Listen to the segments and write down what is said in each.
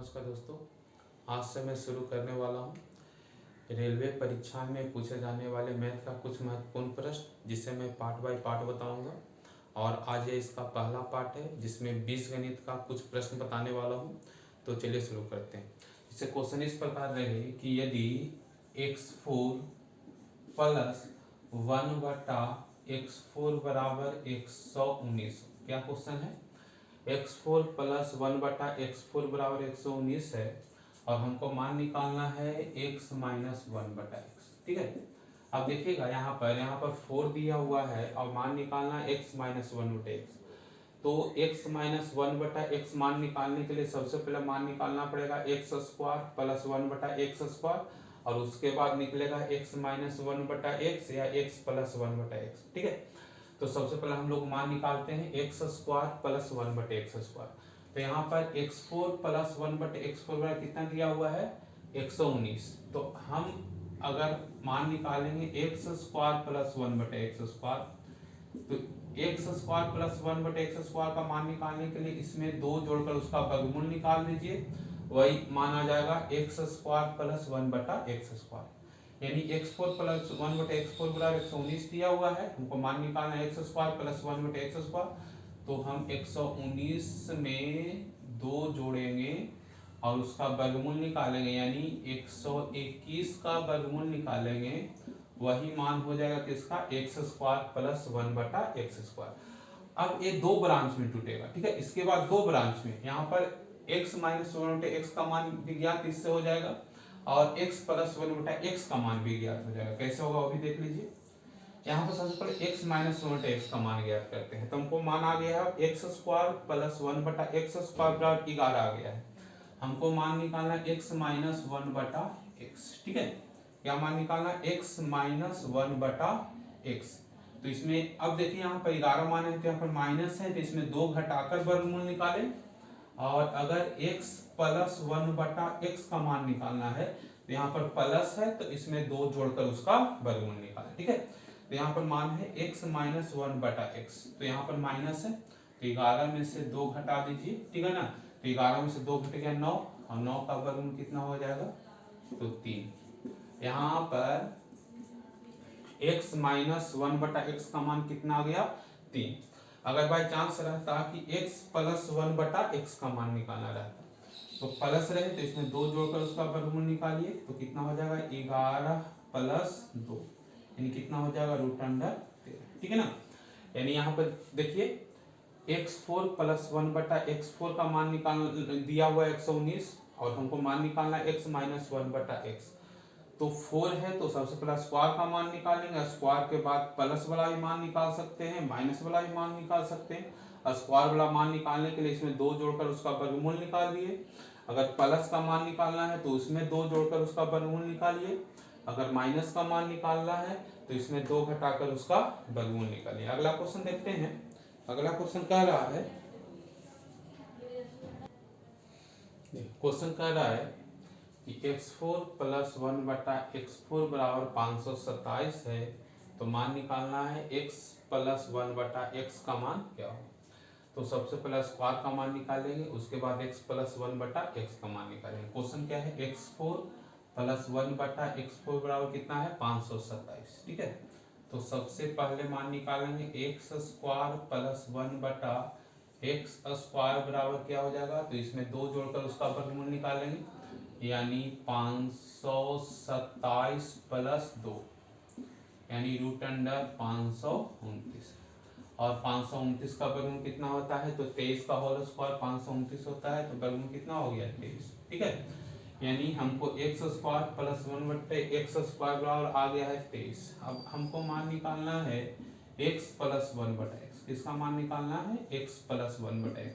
नमस्कार दोस्तों, आज से मैं शुरू करने वाला हूँ रेलवे परीक्षा में पूछे जाने वाले मैथ का कुछ महत्वपूर्ण प्रश्न, जिसे मैं पार्ट बाय पार्ट बताऊंगा। और आज ये इसका पहला पार्ट है जिसमें बीजगणित का कुछ प्रश्न बताने वाला हूँ। तो चलिए शुरू करते हैं। इससे क्वेश्चन इस प्रकार रहे कि यदि x4 प्लस 1/x4 बराबर 119, क्या क्वेश्चन है? x4 प्लस 1/x4 बराबर 119 है और हमको मान निकालना है x माइनस 1/x। ठीक है, अब देखिएगा यहाँ पर 4 दिया हुआ है और मान निकालना है x माइनस 1/x। तो x माइनस 1/x मान निकालने के लिए सबसे पहले मान निकालना पड़ेगा x² प्लस 1/x² और उसके बाद निकलेगा x माइनस 1/x या x प्लस 1/x। ठीक है, तो सबसे पहले हम लोग मान निकालते हैं x² प्लस 1/x²। तो यहाँ पर x4 प्लस 1/x4 कितना दिया हुआ है? 119। तो हम अगर मान निकालेंगे x² प्लस 1/x², तो x² प्लस 1/x² का मान निकालने के लिए इसमें 2 जोड़कर उसका वर्गमूल निकाल लीजिए, वही मान आ जाएगा x² प्लस 1/x²। यानी x4 प्लस 1/x4 बराबर 119 दिया हुआ है, हमको मान निकालना है x² प्लस 1/x²। तो हम 119 में 2 जोड़ेंगे और उसका वर्गमूल निकालेंगे, यानी 121 का वर्गमूल निकालेंगे, वही मान हो जाएगा किसका? x² plus 1/x²। अब ये 2 ब्रांच में टूटेगा। ठीक है, इसके बाद 2 ब्रांच में यहाँ पर x माइनस 1/x का मान भी ज्ञात इससे हो जाएगा और x प्लस 1/x का मान भी ज्ञात हो जाएगा। कैसे होगा वो भी देख लीजिए। यहाँ पर सबसे पहले x माइनस 1/x का मान ज्ञात करते हैं। तो हमको मान आ गया है x² प्लस 1/x² बराबर 11 आ गया है। हमको मान निकालना है x माइनस 1/x। ठीक है, क्या मान निकालना? x minus 1/x। तो इसमें अब देखिए यहाँ पर 11 मान है तो यहाँ पर माइनस है, तो इसमें 2 घटाकर वर्गमूल निकालें। और अगर x प्लस 1/x का मान निकालना है तो यहाँ पर प्लस है, तो इसमें 2 जोड़कर उसका वर्गमूल निकालें। ठीक है, तो यहाँ पर मान है x माइनस 1/x, तो यहाँ पर माइनस है, तो 11 में से 2 घटा दीजिए। ठीक है ना, तो 11 में से 2 घट गया 9 और 9 का वर्गमूल कितना हो जाएगा? तो 3। यहाँ पर x माइनस 1/x का मान कितना आ गया? 3। अगर बाई चांस रहता कि x प्लस 1/x का मान निकालना रहता, तो प्लस रहे तो इसमें 2 जोड़कर उसका वर्गमूल निकालिए, तो कितना हो जाएगा? 11 प्लस 2, यानी कितना हो जाएगा? √13। ठीक है ना, यानी यहाँ पर देखिए x4 प्लस 1/x4 का मान निकाल दिया हुआ है 119 और हमको मान निकालना है x माइनस 1/x। तो 4 है तो सबसे पहले स्क्वायर का मान निकालेंगे, स्क्वायर के बाद प्लस वाला भी मान निकाल सकते हैं, माइनस वाला भी मान निकाल सकते हैं। और स्क्वायर वाला मान निकालने के लिए इसमें 2 जोड़कर उसका वर्गमूल निकालिए। अगर प्लस का मान निकालना है तो उसमें 2 जोड़कर उसका वर्गमूल निकालिए। अगर माइनस का मान निकालना है तो इसमें 2 घटाकर उसका वर्गमूल निकालिए। अगला क्वेश्चन देखते हैं। अगला क्वेश्चन कह रहा है, क्वेश्चन कह रहा है कि x4 प्लस 1/x4 बराबर 527 है, तो मान निकालना है x प्लस 1/x का मान क्या हो। तो सबसे पहले स्क्वायर का मान निकालेंगे, उसके बाद x प्लस 1/x का मान निकालेंगे। क्वेश्चन क्या है? x4 प्लस 1/x4 बराबर कितना है? 527। ठीक है, तो सबसे पहले मान निकालेंगे x² प्लस 1/x² बराबर क्या हो जाएगा? तो इसमें 2 जोड़कर उसका वर्गमूल निकालेंगे, यानी 527 प्लस 2, यानी √529। और 529 का वर्गमूल कितना होता है? तो 23 का होल स्क्वायर 529 होता है, तो वर्गमूल कितना हो गया? 23। ठीक है, यानी हमको x² प्लस 1/x² बराबर आ गया है 23। अब हमको मान निकालना है x प्लस 1/x। किसका मान निकालना है? x plus 1/x।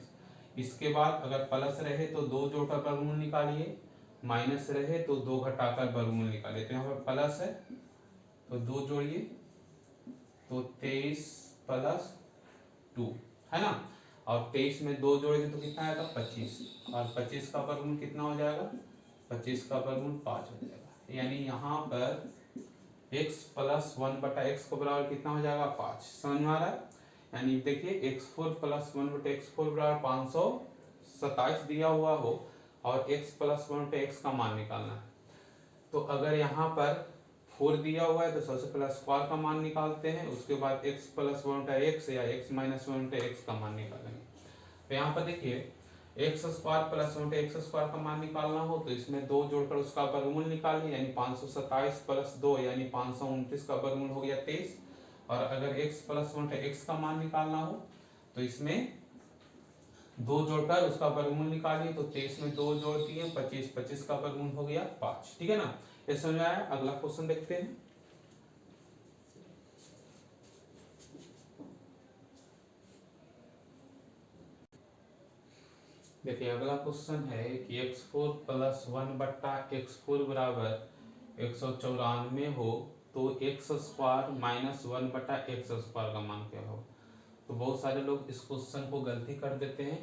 इसके बाद अगर प्लस रहे तो 2 जोड़कर वर्गमूल निकालिए, माइनस रहे तो 2 घटाकर वर्गमूल निकालिए। तो यहाँ पर प्लस है तो 2 जोड़िए, तो 23 प्लस 2 है ना, और 23 में 2 जोड़ेंगे तो कितना आएगा? 25। और 25 का वर्गमूल कितना हो जाएगा? 25 का वर्गमूल 5 हो जाएगा। यानी यहाँ पर x प्लस 1/x को बराबर कितना हो जाएगा? 5। समझ में आ रहा है? यानी देखिए x4 प्लस 1/x4 बराबर 527 दिया हुआ हो और x प्लस 1 पे x का मान निकालना है। तो अगर यहाँ पर 4 दिया हुआ है तो सबसे पहले स्क्वायर का मान निकालते हैं, उसके बाद x प्लस 1 का x या x माइनस 1 का x का मान निकालेंगे। तो यहाँ पर देखिए x square plus 1 x square का मान निकालना हो तो इसमें 2 जोड़कर उसका वर्गमूल निकालिए, यानी 527 प्लस 2 यानी 529 का वर्गमूल हो गया 23। और अगर x प्लस 1 एक्स का मान निकालना हो तो इसमें 2 जोड़कर उसका वर्गमूल निकालिए, तो 23 में 2 जोड़ दिए 25, 25 का वर्गमूल हो गया 5। ठीक है ना, ये समझ में आया। अगला क्वेश्चन देखते हैं। देखिए अगला क्वेश्चन है कि x4 प्लस 1 बट्टा x4 बराबर 194 हो तो x स्क्वायर माइनस 1 बटा एक्स स्क्वायर का मान क्या हो। तो बहुत सारे लोग इस क्वेश्चन को गलती कर देते हैं,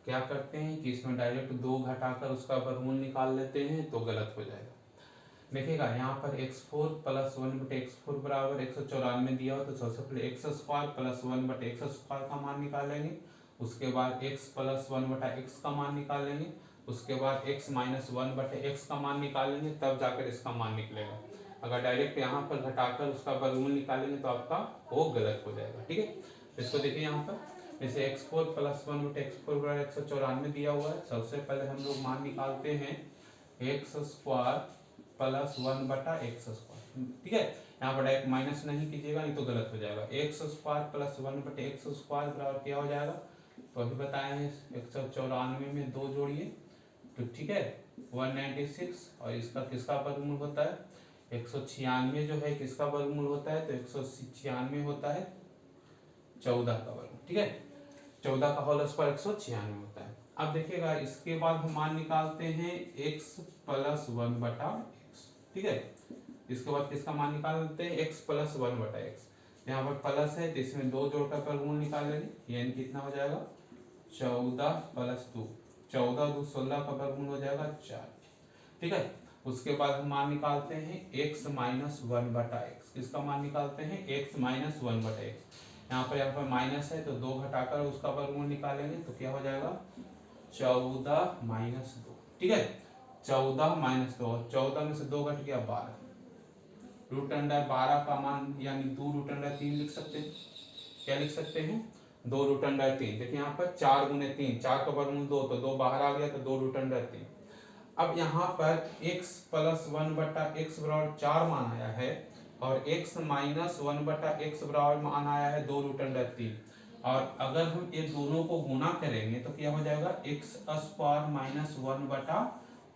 क्या करते हैं कि इसमें डायरेक्ट 2 घटाकर उसका वर्गमूल निकाल लेते हैं, तो गलत हो जाएगा। देखिएगा यहाँ पर x4 प्लस 1 बटे x4 बराबर 194 दिया हो तो सबसे पहले एक्स स्क्वायर प्लस 1 बटे एक्स स्क्वायर का मान निकालेंगे, उसके बाद x प्लस 1 बटा एक्स का मान निकालेंगे, उसके बाद x माइनस 1 बटे एक्स का मान निकालेंगे, तब जाकर इसका मान निकलेगा। अगर डायरेक्ट यहाँ पर घटाकर उसका वर्गमूल निकालेंगे तो आपका वो गलत हो जाएगा। ठीक है, इसको देखिए यहाँ पर जैसे x4 प्लस 1 बटे x4 बराबर 194 दिया हुआ है, सबसे पहले हम लोग मान निकालते हैं एक्स स्क्वायर प्लस 1 बटा एक्स स्क्वायर। ठीक है, यहाँ पर डायरेक्ट माइनस नहीं कीजिएगा, नहीं तो गलत हो जाएगा। एक्स स्क्वायर प्लस 1 बटे एक्स स्क्वायर बराबर क्या हो जाएगा, तो अभी बताए हैं 194 में 2 जोड़िए तो ठीक है 196, और इसका किसका वर्गमूल होता है 196 जो है किसका वर्गमूल होता है, तो 196 होता है 14 का वर्गमूल। ठीक है, 14 का होल स्क्वायर 196 होता है। अब देखिएगा इसके बाद हम मान निकालते हैं x प्लस 1 बटा एक्स। ठीक है, इसके बाद किसका मान निकाल लेते हैं x प्लस 1 बटा एक्स। यहाँ पर प्लस है तो इसमें 2 जोड़कर वर्गमूल निकाल लेंगे, यानी कितना हो जाएगा 14 प्लस 2, 14 2 16 का वर्गमूल हो जाएगा 4। ठीक है, उसके बाद हम मान निकालते हैं x माइनस 1 बटा एक्स। किसका मान निकालते हैं x माइनस 1 बटा एक्स। यहाँ पर माइनस है तो 2 घटाकर उसका वर्गमूल निकालेंगे तो क्या हो जाएगा 14 माइनस 2। ठीक है, 14 माइनस 2, 14 में से 2 घट गया 12, रूट अंडर 12 का मान यानी 2 रूट अंडर 3 लिख सकते हैं। क्या लिख सकते हैं 2 रूट अंडर 3। देखिए यहाँ पर 4 गुने 3, 4 का वर्गमूल 2 तो 2 बाहर आ गया तो 2 रूट अंडर 3। अब यहाँ पर x प्लस 1 बटा एक्स बराबर 4 मान आया है और x माइनस 1 बटा एक्स बराबर मान आया है 2 रूट अंडर 3। और अगर हम ये दोनों को गुना करेंगे तो क्या हो जाएगा एक्स स्क्वायर माइनस 1 बटा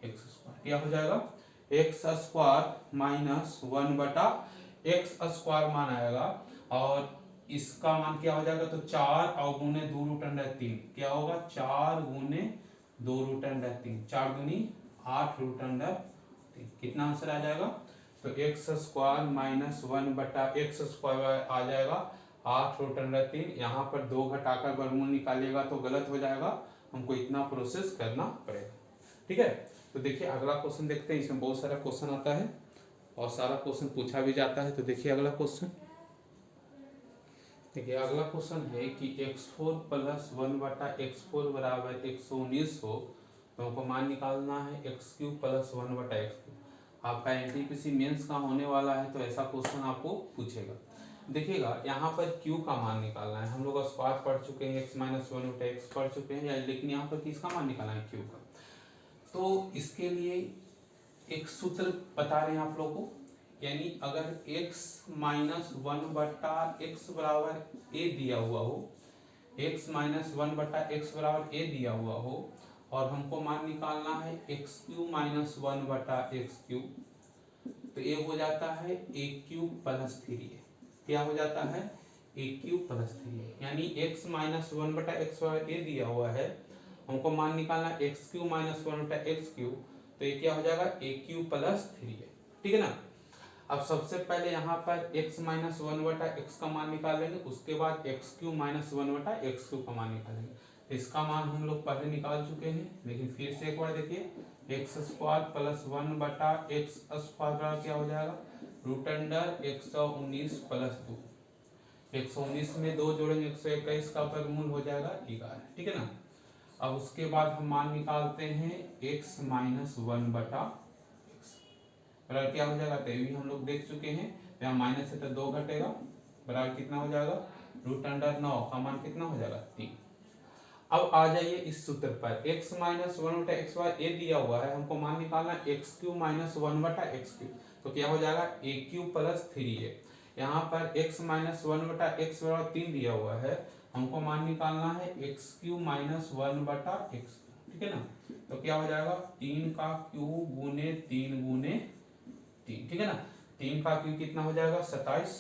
एक्स स्क्वायर। क्या हो जाएगा एक्स स्क्वायर माइनस 1 बटा एक्स स्क्वायर मान आएगा, और इसका मान क्या हो जाएगा तो 4 और गुने 2 रूट अंडर 3 क्या होगा 4 गुने 2 रूट अंडर 3, 4 दूनी 8 रूट अंडर 3। कितना आंसर आ जाएगा तो एक्स स्क्वायर माइनस 1 बटा एक्स स्क्वायर आ जाएगा 8 रूट अंडर 3। यहाँ पर 2 घटाकर वर्गमूल निकालिएगा तो गलत हो जाएगा, हमको इतना प्रोसेस करना पड़ेगा। ठीक है, तो देखिए अगला क्वेश्चन देखते हैं। इसमें बहुत सारा क्वेश्चन आता है और सारा क्वेश्चन पूछा भी जाता है। तो देखिए अगला क्वेश्चन, देखिए अगला क्वेश्चन है कि x4 प्लस 1 बटा x4 बराबर 119 हो तो हमको मान निकालना है x3 प्लस 1 बटा x3। आपका एनटीपीसी मेंस का होने वाला है तो ऐसा क्वेश्चन आपको पूछेगा। देखिएगा यहाँ पर q का मान निकालना है। हम लोग स्क्वायर पढ़ चुके हैं, x माइनस 1 बटा x पढ़ चुके हैं, लेकिन यहाँ पर किसका मान निकालना है q का। तो इसके लिए एक सूत्र बता रहे हैं आप लोगों को, यानी अगर x माइनस 1 बटा एक्स बराबर a दिया हुआ हो, x माइनस 1 बटा एक्स बराबर a दिया हुआ हो और हमको मान निकालना है एक्स क्यूब माइनस 1 बटा एक्स क्यूब, तो ये हो जाता है ए क्यूब प्लस 3। क्या हो जाता है ए क्यूब प्लस 3, यानी x माइनस 1 बटा एक्स बराबर a दिया हुआ है, हमको मान निकालना है एक्स क्यूब माइनस 1 बटा एक्स क्यूब, तो ये क्या हो जाएगा ए क्यूब प्लस 3 है। ठीक है ना। अब सबसे पहले यहाँ पर x माइनस 1 बटा एक्स का मान निकालेंगे, उसके बाद एक्स क्यूब माइनस 1 बटा एक्स क्यूब का मान निकालेंगे। इसका मान हम लोग पहले निकाल चुके हैं, लेकिन फिर से एक बार देखिए एक्स स्क्वायर प्लस 1 बटा एक्स स्क्वायर का क्या हो जाएगा रूट अंडर 119 प्लस 2। 119 में 2 जोड़ेंगे 121 का वर्गमूल हो जाएगा 11। ठीक है ना। अब उसके बाद हम मान निकालते हैं x माइनस 1/x बराबर क्या हो जाएगा, तो ये भी हम लोग देख चुके हैं, यहाँ माइनस है तो 2 घटेगा, बराबर कितना हो जाएगा, √9 का मान कितना हो जाएगा 3। अब आ जाइए इस सूत्र पर, x माइनस 1/x ए दिया हुआ है, हमको मान निकालना x³ माइनस 1/x³, तो क्या हो जाएगा a³ प्लस 3a। यहाँ पर x माइनस 1/x बराबर 3 दिया हुआ है, हमको मान निकालना है x³ माइनस 1/x, ठीक है ना। तो क्या हो जाएगा 3 का क्यूब गुने 3 गुने 3, ठीक है ना। 3 का क्यूब कितना हो जाएगा 27,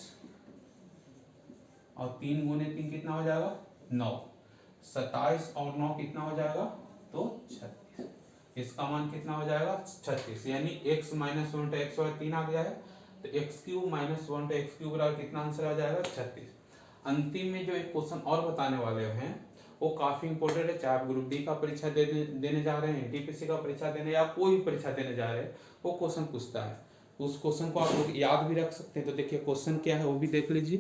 और 3 गुने 3 कितना हो जाएगा 9, 27 और 9 कितना हो जाएगा, तो 36। इसका मान कितना हो जाएगा 36, यानी x माइनस 1/x बराबर 3 आ गया है, तो x³ माइनस 1/x³ बराबर कितना आंसर आ जाएगा 36। अंतिम में जो एक क्वेश्चन और बताने वाले हैं वो काफी इंपॉर्टेंट है, चाहे आप ग्रुप डी का परीक्षा देने जा रहे हैं, टीपीसी का परीक्षा देने या कोई भी परीक्षा देने जा रहे हैं, वो क्वेश्चन पूछता है। उस क्वेश्चन को आप लोग याद भी रख सकते हैं। तो देखिए क्वेश्चन क्या है वो भी देख लीजिए।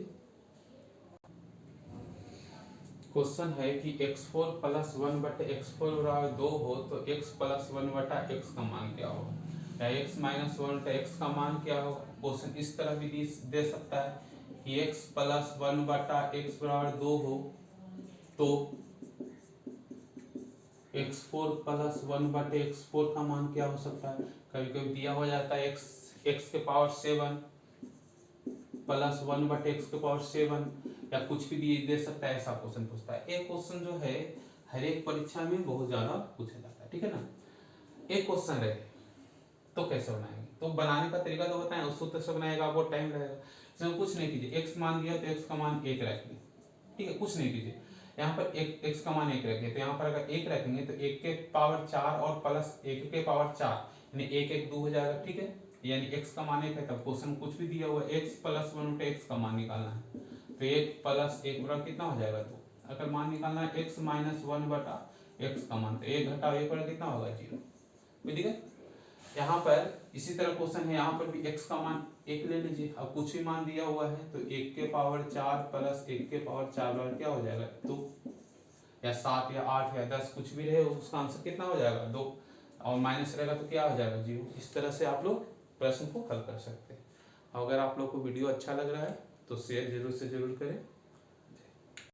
क्वेश्चन है कि x4 प्लस 1/x4 बराबर 2 हो तो x प्लस 1/x का मान क्या होगा, या x माइनस 1/x का मान क्या होगा। क्वेश्चन इस तरह भी दे सकता है कि x प्लस 1/x बराबर 2 हो तो x4 प्लस 1/x4 का मान क्या हो सकता है। कभी कभी दिया हो जाता है x के पावर 7 प्लस 1/x के पावर 7 या कुछ भी दे सकता है, ऐसा क्वेश्चन पूछता है। एक क्वेश्चन जो है हर एक परीक्षा में बहुत ज्यादा पूछा जाता है, ठीक है ना। एक क्वेश्चन रहे तो कैसे बनाएंगे, तो बनाने का तरीका तो बताएं, उस सूत्र से बनाएगा वो टाइम लगेगा। इसमें कुछ नहीं कीजिए, x मान दिया तो x का मान 1 रखिए, ठीक है, कुछ नहीं कीजिए। यहाँ पर एक x का मान 1 रखिए, तो यहाँ पर अगर 1 रखेंगे तो 1 के पावर 4 और प्लस 1 के पावर 4 यानी 1 1 2 हो जाएगा, ठीक है। यानी x का मान 1 है, तब क्वेश्चन कुछ भी दिया हुआ है x प्लस 1/x का मान निकालना है, तो 1 प्लस 1 बराबर कितना हो जाएगा 2। अगर मान निकालना है x माइनस 1/x का मान, तो 1 घटाओ 1 बराबर कितना होगा 0, ठीक है। यहाँ पर इसी तरह क्वेश्चन है, यहाँ पर भी x का मान 1 ले लीजिए। अब कुछ भी मान दिया हुआ है तो 1 के पावर 4 प्लस 1 के पावर 4 बराबर क्या हो जाएगा 2, या 7 या 8 या 10 कुछ भी रहे उसका आंसर कितना हो जाएगा 2, और माइनस रहेगा तो क्या हो जाएगा 0। इस तरह से आप लोग प्रश्न को हल कर सकते हैं। अगर आप लोग को वीडियो अच्छा लग रहा है तो शेयर जरूर से जरूर करें।